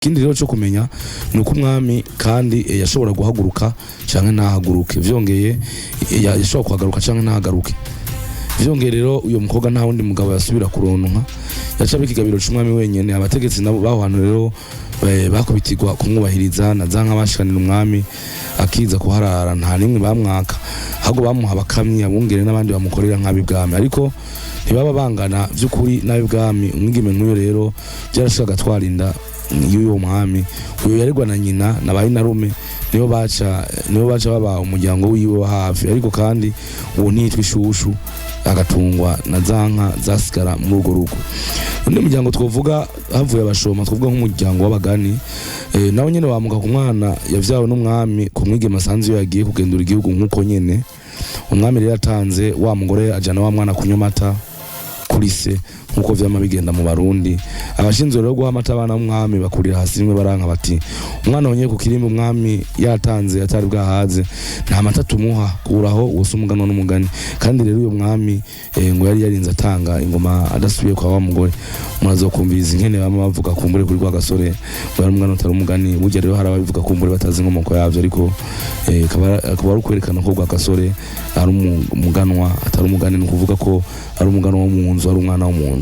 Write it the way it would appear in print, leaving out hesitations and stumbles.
Ikindi rero cyo kumenya nuko umwami kandi yashobora guhaguruka canke ntahaguruke, vyongeye yashobora kuhagaruka canke ntahagaruke. Vyongeye rero uyo mukobwa nta wundi mugabo yasubira kuronka, yaca bikigabiro c'umwami wenyene. Abategetsi nabo baho hantu rero bakubitirwa kumwubahiriza na zanka bashikanira umwami akiza kuharara, nta nimwe bamwaka, ahubwo bamuha abakamyi, abungere n'abandi bamukorera nk'abibwami, ariko ntibaba bangana vy'ukuri n'abibwami. Umwigeme nk'uyo rero byarashaka twarinda y'uwo mwami, uyo yaregwa na nyina na bayinarume, nibo baca baba umuryango wiwe wa hafi, ariko kandi uwo ntiyitwa Ishushu, agatungwa na zanka zasigara muri urwo rugo. Undi muryango twovuga havuye abashoma, twovuga nk'umuryango w'abagani, nawe nyene wamuka ku mwana yavyawe n'umwami ku mwigeme asanzwe yagiye kugendura igihugu nk'uko nyene. Umwami rero yatanze wa mugore ajana wa mwana kunywa amata kuri se, nkuko vyama bigenda mu Barundi. Abashinzwe rero guha amata abana b'umwami bakurira hasi rimwe baranka bati, umwana wonye ku kirimba umwami yatanze atari bwahaze, nta mata tumuha, kuraho wose umugano n'umugani. Kandi rero uyo mwami ngo yari yarinze atanga ingoma adasubiye kwa wa mugore. Murazokumviriza inkene bama bavuga kumbure kuri kwa gasore ngo yari umugano utari umugani. Burya rero hari ababivuga kumbure batazi inkomoko yavyo, ariko akaba ari ukwerekana ko kwa gasore ari umuganwa atari umugani, ni ukuvuga ko ari umuganwa wo mu nzu, ari umwana wo mu nzu.